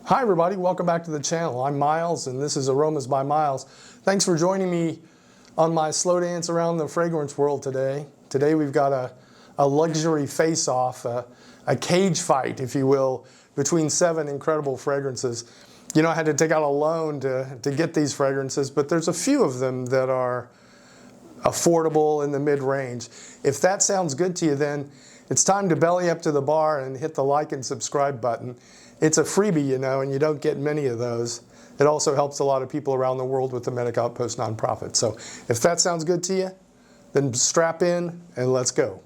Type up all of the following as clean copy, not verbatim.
Hi everybody, welcome back to the channel. I'm Miles and this is Aromas by Miles. Thanks for joining me on my slow dance around the fragrance world today. Today we've got a luxury face-off, a cage fight, if you will, between 7 incredible fragrances. You know, I had to take out a loan to get these fragrances, but there's a few of them that are affordable in the mid-range. If that sounds good to you, then it's time to belly up to the bar and hit the like and subscribe button. It's a freebie, you know, and you don't get many of those. It also helps a lot of people around the world with the Medic Outpost nonprofit. So if that sounds good to you, then strap in and let's go.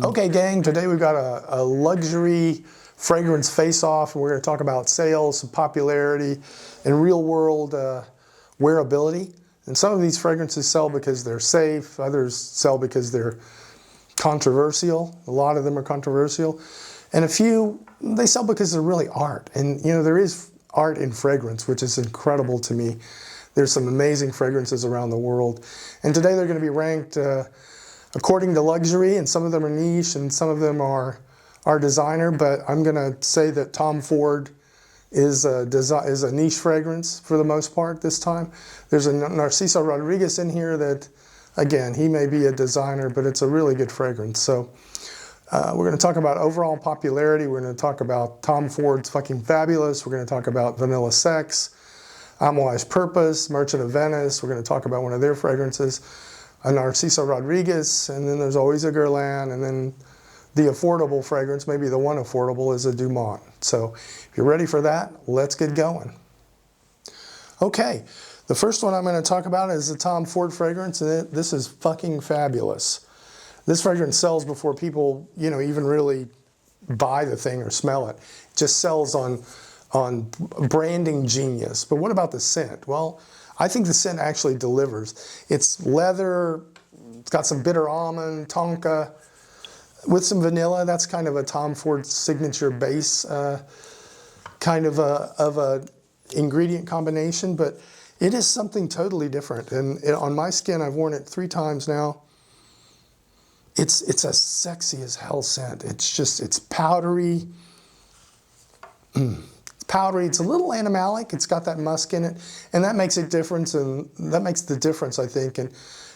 Okay, gang, today we've got a luxury fragrance face-off, and we're going to talk about sales, popularity, and real-world wearability. And some of these fragrances sell because they're safe, others sell because they're controversial. A lot of them are controversial. And a few, they sell because they're really art. And you know, there is art in fragrance, which is incredible to me. There's some amazing fragrances around the world. And today they're going to be ranked according to luxury, and some of them are niche and some of them are designer. But I'm going to say that Tom Ford is a niche fragrance for the most part this time. There's a Narciso Rodriguez in here that, again, he may be a designer, but it's a really good fragrance. So we're going to talk about overall popularity. We're going to talk about Tom Ford's Fucking Fabulous. We're going to talk about Vanilla Sex, Amour's Purpose, Merchant of Venice. We're going to talk about one of their fragrances, a Narciso Rodriguez, and then there's always a Guerlain, and then the affordable fragrance, maybe the one affordable, is a Dumont. So if you're ready for that, let's get going. Okay, the first one I'm going to talk about is the Tom Ford fragrance, and this is Fucking Fabulous. This fragrance sells before people, you know, even really buy the thing or smell it. It just sells on branding genius. But what about the scent? Well, I think the scent actually delivers. It's leather, it's got some bitter almond, tonka, with some vanilla. That's kind of a Tom Ford signature base kind of a ingredient combination, but it is something totally different. And on my skin, I've worn it 3 times now. It's a sexy as hell scent. It's powdery. It's powdery. It's a little animalic. It's got that musk in it, and that makes it different. And that makes the difference, I think, and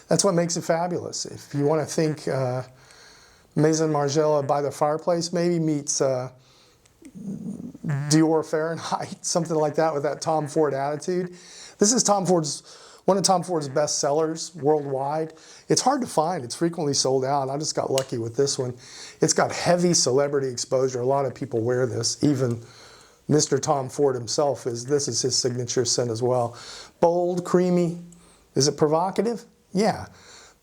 that's what makes it fabulous. If you want to think Maison Margiela by the fireplace maybe meets Dior Fahrenheit, something like that, with that Tom Ford attitude. This is one of Tom Ford's best sellers worldwide. It's hard to find. It's frequently sold out. I just got lucky with this one. It's got heavy celebrity exposure. A lot of people wear this. Even Mr. Tom Ford himself, this is his signature scent as well. Bold, creamy. Is it provocative? Yeah.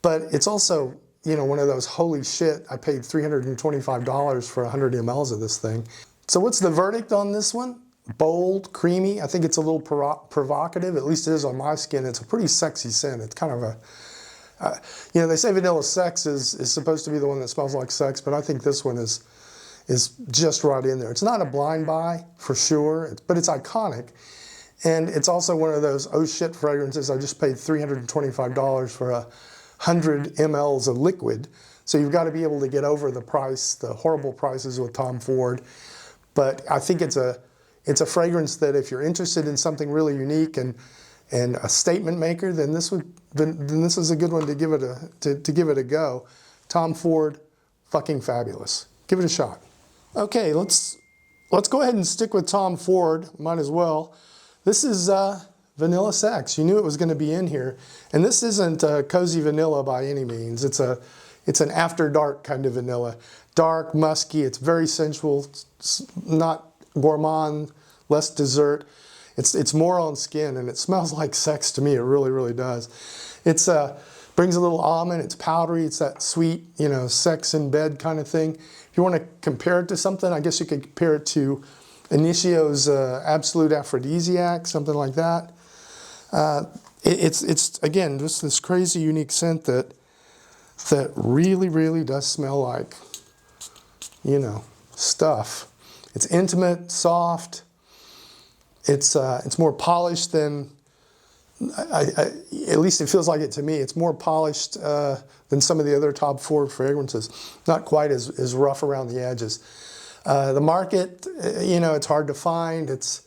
But it's also, you know, one of those, holy shit, I paid $325 for 100 mLs of this thing. So what's the verdict on this one? Bold, creamy. I think it's a little provocative. At least it is on my skin. It's a pretty sexy scent. It's kind of a, you know, they say Vanilla Sex is supposed to be the one that smells like sex, but I think this one is just right in there. It's not a blind buy, for sure, but it's iconic. And it's also one of those, oh shit fragrances. I just paid $325 for 100 mLs of liquid. So you've got to be able to get over the price, the horrible prices with Tom Ford. But I think it's a fragrance that if you're interested in something really unique and a statement maker, then this is a good one to give it a go. Tom Ford, Fucking Fabulous. Give it a shot. Okay, let's go ahead and stick with Tom Ford. Might as well. This is Vanilla Sex. You knew it was going to be in here, and this isn't cozy vanilla by any means. It's an after dark kind of vanilla, dark, musky. It's very sensual. It's not gourmand, less dessert. It's more on skin, and it smells like sex to me. It really, really does. It's brings a little almond. It's powdery. It's that sweet, you know, sex in bed kind of thing. If you want to compare it to something, I guess you could compare it to Inicio's Absolute Aphrodisiac, something like that. It's again just this crazy unique scent that really, really does smell like, you know, stuff. It's intimate, soft. It's more polished than at least it feels like it to me. It's more polished than some of the other Tom Ford fragrances. Not quite as rough around the edges. The market, you know, it's hard to find. It's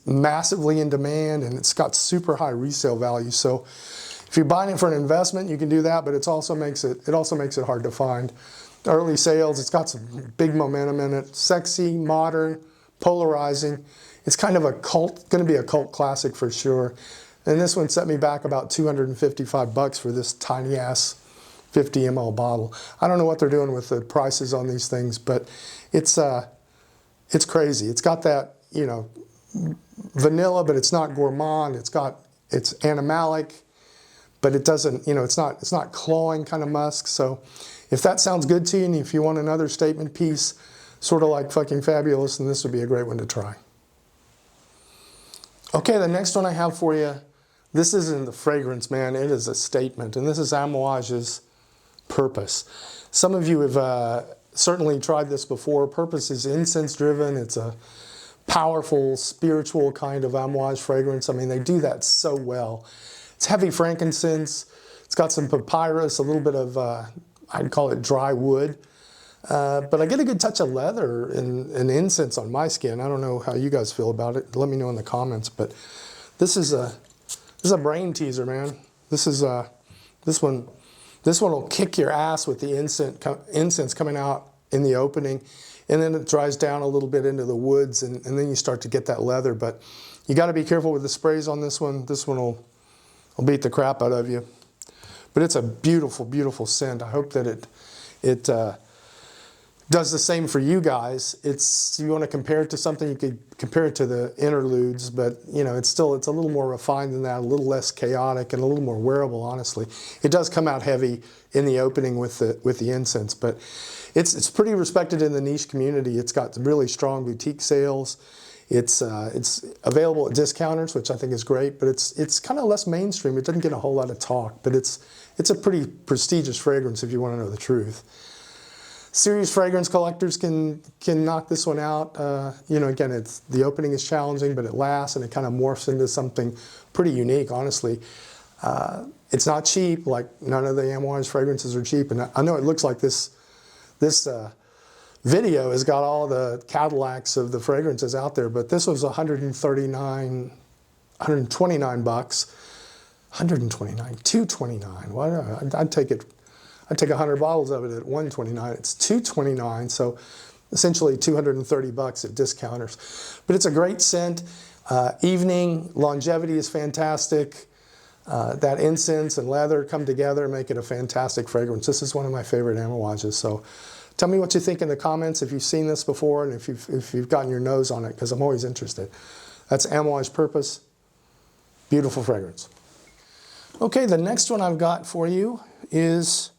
massively in demand, and it's got super high resale value. So if you're buying it for an investment, you can do that, but it also makes it hard to find. Early sales, it's got some big momentum in it. Sexy, modern, polarizing. It's kind of going to be a cult classic for sure. And this one set me back about $255 for this tiny ass 50 ml bottle. I don't know what they're doing with the prices on these things, but it's crazy. It's got that, you know, vanilla, but it's not gourmand. It's animalic, but it doesn't, you know, it's not clawing kind of musk. So if that sounds good to you, and if you want another statement piece, sort of like fucking fabulous, then this would be a great one to try. Okay, the next one I have for you, this isn't the fragrance, man. It is a statement, and this is Amouage's Purpose. Some of you have certainly tried this before. Purpose is incense-driven. It's a powerful, spiritual kind of Amouage fragrance. I mean, they do that so well. It's heavy frankincense. It's got some papyrus, a little bit of, I'd call it dry wood. But I get a good touch of leather and incense on my skin. I don't know how you guys feel about it. Let me know in the comments. But this is a brain teaser, man. This one will kick your ass with the incense coming out in the opening, and then it dries down a little bit into the woods, and then you start to get that leather. But you got to be careful with the sprays on this one. This one will beat the crap out of you. But it's a beautiful, beautiful scent. I hope that it does the same for you guys. You want to compare it to something, you could compare it to the Interludes, but you know, it's a little more refined than that, a little less chaotic, and a little more wearable, honestly. It does come out heavy in the opening with the incense, but it's pretty respected in the niche community. It's got really strong boutique sales. It's available at discounters, which I think is great, but it's kind of less mainstream. It doesn't get a whole lot of talk, but it's a pretty prestigious fragrance if you want to know the truth. Serious fragrance collectors can knock this one out. You know, again, the opening is challenging, but it lasts and it kind of morphs into something pretty unique, honestly. It's not cheap, like none of the Amouage fragrances are cheap, and I know it looks like this video has got all the Cadillacs of the fragrances out there, but this was $129, $129, $229. What? I'd take 100 bottles of it at $129. It's $229, so essentially $230 at discounters. But it's a great scent. Evening longevity is fantastic. That incense and leather come together and make it a fantastic fragrance. This is one of my favorite Amouages. So tell me what you think in the comments if you've seen this before and if you've gotten your nose on it, because I'm always interested. That's Amouage Purpose. Beautiful fragrance. Okay, the next one I've got for you is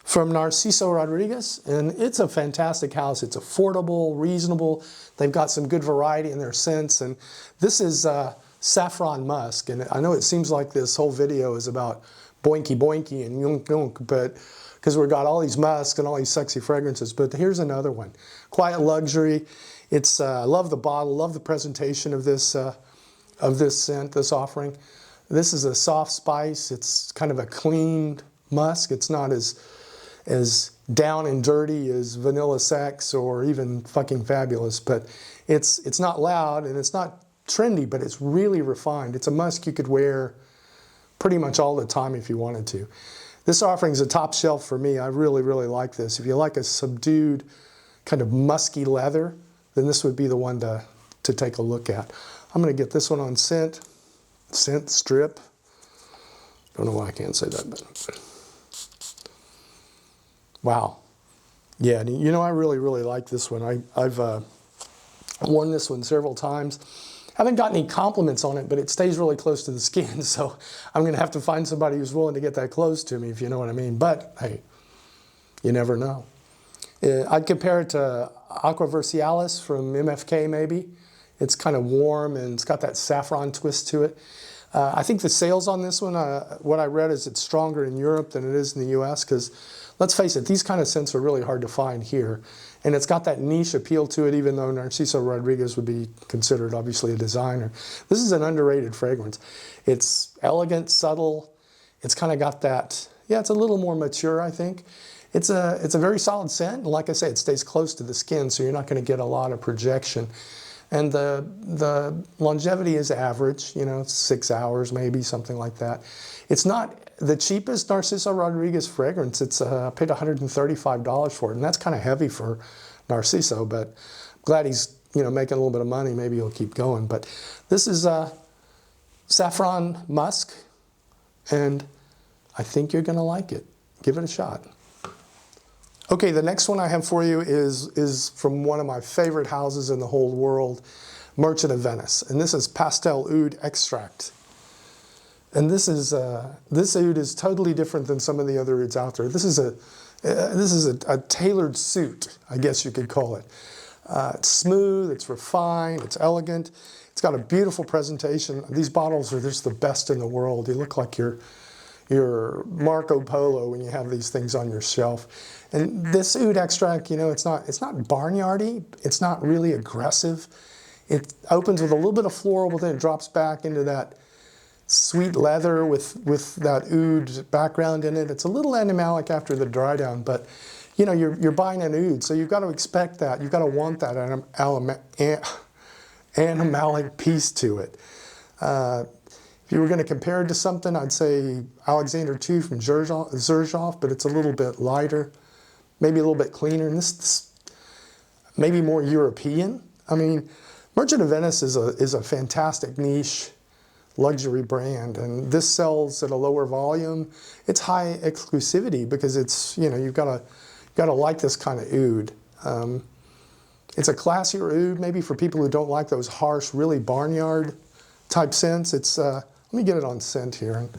from Narciso Rodriguez, and it's a fantastic house. It's affordable, reasonable. They've got some good variety in their scents, and this is saffron musk. And I know it seems like this whole video is about boinky boinky and yunk yunk, but because we've got all these musks and all these sexy fragrances. But here's another one, Quiet Luxury. I love the bottle, love the presentation of this scent, this offering. This is a soft spice. It's kind of a clean musk. It's not as down and dirty as Vanilla Sex or even fucking Fabulous, but it's not loud and it's not trendy, but it's really refined. It's a musk you could wear pretty much all the time if you wanted to. This offering is a top shelf for me. I really, really like this. If you like a subdued kind of musky leather, then this would be the one to take a look at. I'm going to get this one on scent strip. Don't know why I can't say that, but wow. Yeah, you know, I really, really like this one. I've worn this one several times. Haven't got any compliments on it, but it stays really close to the skin, so I'm going to have to find somebody who's willing to get that close to me, if you know what I mean. But, hey, you never know. I'd compare it to Aqua Versalis from MFK, maybe. It's kind of warm, and it's got that saffron twist to it. I think the sales on this one, what I read is it's stronger in Europe than it is in the US, because let's face it, these kind of scents are really hard to find here. And it's got that niche appeal to it, even though Narciso Rodriguez would be considered obviously a designer. This is an underrated fragrance. It's elegant, subtle. It's kind of got that, yeah, it's a little more mature, I think. It's a very solid scent. And like I say, it stays close to the skin, so you're not going to get a lot of projection. And the longevity is average, you know, 6 hours maybe, something like that. It's not the cheapest Narciso Rodriguez fragrance. It's I paid $135 for it, and that's kind of heavy for Narciso, but I'm glad he's, you know, making a little bit of money. Maybe he'll keep going. But this is saffron musk, and I think you're going to like it. Give it a shot. Okay, the next one I have for you is from one of my favorite houses in the whole world, Merchant of Venice, and this is Pastel Oud Extract. And this oud is totally different than some of the other ouds out there. This is a tailored suit, I guess you could call it. It's smooth, it's refined, it's elegant. It's got a beautiful presentation. These bottles are just the best in the world. You look like you're Marco Polo when you have these things on your shelf. And this oud extract, you know, it's not barnyardy. It's not really aggressive. It opens with a little bit of floral, but then it drops back into that sweet leather with that oud background in it. It's a little animalic after the dry down, but you know, you're buying an oud, so you've got to expect that. You've got to want that animalic piece to it. If you were going to compare it to something, I'd say Alexander II from Xerjoff, but it's a little bit lighter, maybe a little bit cleaner, and this maybe more European. I mean, Merchant of Venice is a fantastic niche luxury brand, and this sells at a lower volume. It's high exclusivity because it's, you know, you've got to like this kind of oud. It's a classier oud, maybe for people who don't like those harsh, really barnyard type scents. It's let me get it on scent here. And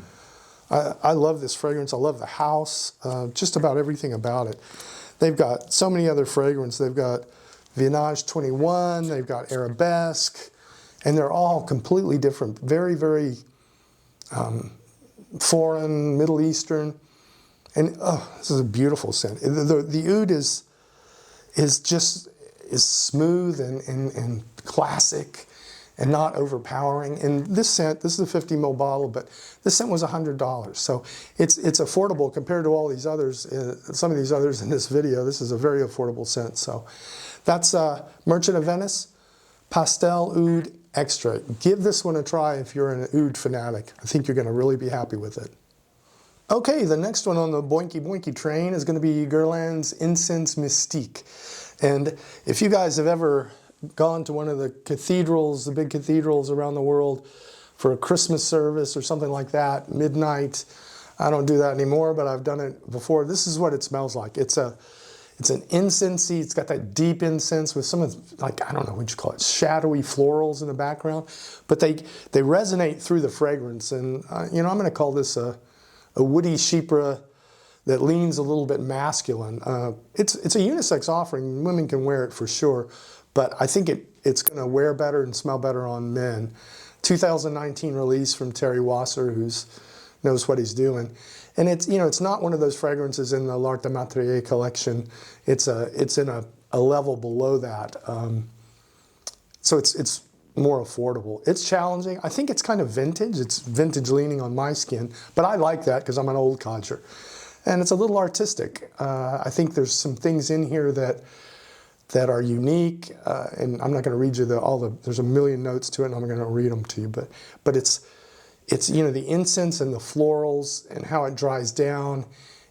I love this fragrance. I love the house, just about everything about it. They've got so many other fragrances. They've got Vinage 21, they've got Arabesque, and they're all completely different. Very, very foreign, Middle Eastern. And this is a beautiful scent. The oud is smooth and classic and not overpowering. And this scent, this is a 50 ml bottle, but this scent was $100. So it's affordable compared to all these others, some of these others in this video. This is a very affordable scent. So that's Merchant of Venice, Pastel Oud Extract. Give this one a try if you're an oud fanatic. I think you're going to really be happy with it. Okay, the next one on the Boinky Boinky train is going to be Guerlain's Incense Mystique. And if you guys have ever gone to one of the cathedrals, the big cathedrals around the world for a Christmas service or something like that, midnight. I don't do that anymore, but I've done it before. This is what it smells like. It's an incensey, it's got that deep incense with some of, like, I don't know what you call it, shadowy florals in the background, but they resonate through the fragrance. And you know, I'm going to call this a woody chypre that leans a little bit masculine. It's a unisex offering. Women can wear it for sure, but I think it's going to wear better and smell better on men. 2019 release from Terry Wasser, who knows what he's doing. And it's, you know, it's not one of those fragrances in the L'Art de Matrier collection. It's in a level below that. So it's more affordable. It's challenging. I think it's kind of vintage. It's vintage leaning on my skin, but I like that because I'm an old codger. And it's a little artistic. I think there's some things in here that are unique, and I'm not going to read you there's a million notes to it, and I'm going to read them to you, but it's you know, the incense and the florals and how it dries down,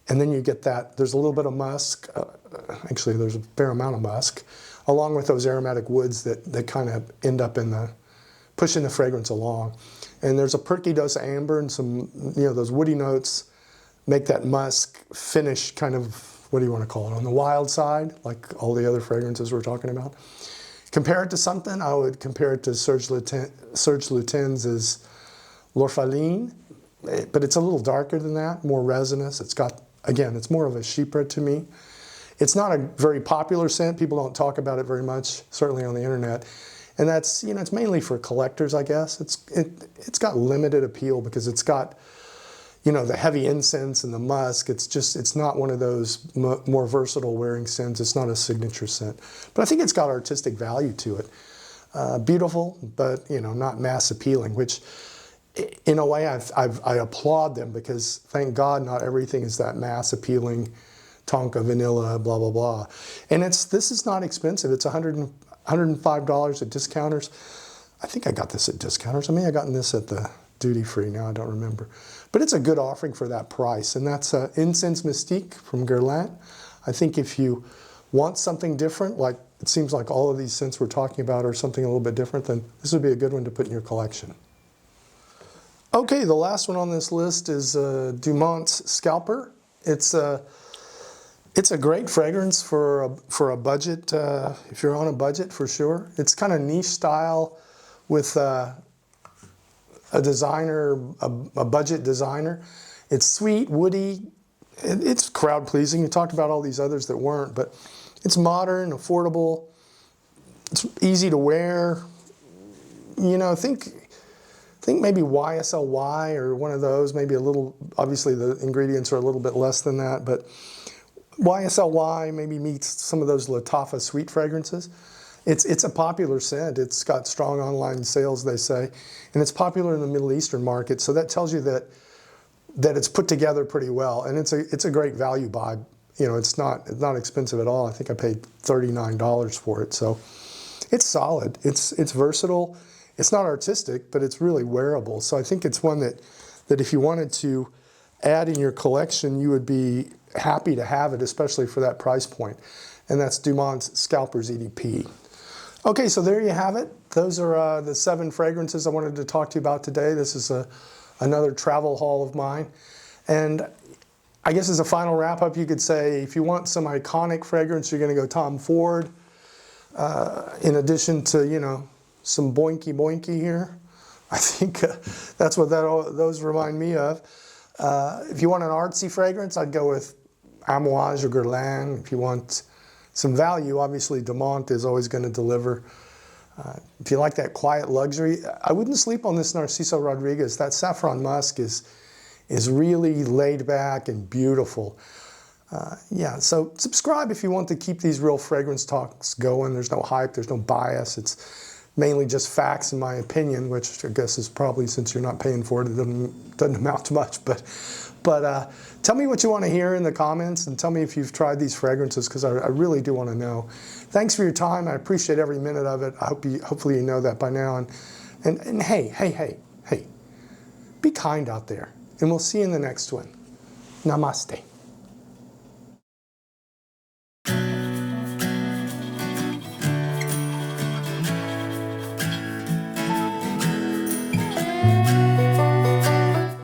and then you get that, there's a little bit of musk, actually there's a fair amount of musk, along with those aromatic woods that kind of end up pushing the fragrance along. And there's a perky dose of amber and some, you know, those woody notes make that musk finish kind of, what do you want to call it, on the wild side, like all the other fragrances we're talking about. Compare it to something, I would compare it to Serge Lutens' L'Orpheline, but it's a little darker than that, more resinous. It's got, again, it's more of a chypre to me. It's not a very popular scent. People don't talk about it very much, certainly on the internet. And that's, you know, it's mainly for collectors, I guess. It's got limited appeal because it's got, you know, the heavy incense and the musk. It's not one of those more versatile wearing scents. It's not a signature scent. But I think it's got artistic value to it. Beautiful, but, you know, not mass appealing, which in a way I applaud them, because thank God not everything is that mass appealing Tonka vanilla, blah, blah, blah. And this is not expensive. It's $105 at discounters. I think I got this at discounters. I may have gotten this at the duty free now, I don't remember. But it's a good offering for that price. And that's Incense Mystique from Guerlain. I think if you want something different, like it seems like all of these scents we're talking about are something a little bit different, then this would be a good one to put in your collection. Okay, the last one on this list is Dumont's Scalper. It's a great fragrance for a budget, if you're on a budget, for sure. It's kind of niche style with a designer, a budget designer. It's sweet, woody, it's crowd pleasing. You talked about all these others that weren't, but it's modern, affordable, it's easy to wear. You know, think maybe YSLY or one of those, maybe a little, obviously the ingredients are a little bit less than that, but YSLY maybe meets some of those Lattafa sweet fragrances. It's a popular scent. It's got strong online sales, they say, and it's popular in the Middle Eastern market. So that tells you that it's put together pretty well, and it's a great value buy. You know, it's not expensive at all. I think I paid $39 for it, so it's solid. It's versatile. It's not artistic, but it's really wearable. So I think it's one that if you wanted to add in your collection, you would be happy to have it, especially for that price point. And that's Dumont's Scalpers EDP. Okay, so there you have it. Those are the 7 fragrances I wanted to talk to you about today. This is another travel haul of mine. And I guess as a final wrap up, you could say if you want some iconic fragrance, you're going to go Tom Ford. In addition to, you know, some boinky boinky here. I think that's what those remind me of. If you want an artsy fragrance, I'd go with Amouage or Guerlain. If you want some value, obviously Dumont is always going to deliver. If you like that quiet luxury, I wouldn't sleep on this Narciso Rodriguez. That saffron musk is really laid back and beautiful. Yeah, so subscribe if you want to keep these real fragrance talks going. There's no hype, there's no bias. It's mainly just facts, in my opinion, which I guess is probably, since you're not paying for it, it doesn't amount to much. But tell me what you want to hear in the comments, and tell me if you've tried these fragrances, because I really do want to know. Thanks for your time. I appreciate every minute of it. Hopefully you know that by now. And hey, be kind out there. And we'll see you in the next one. Namaste.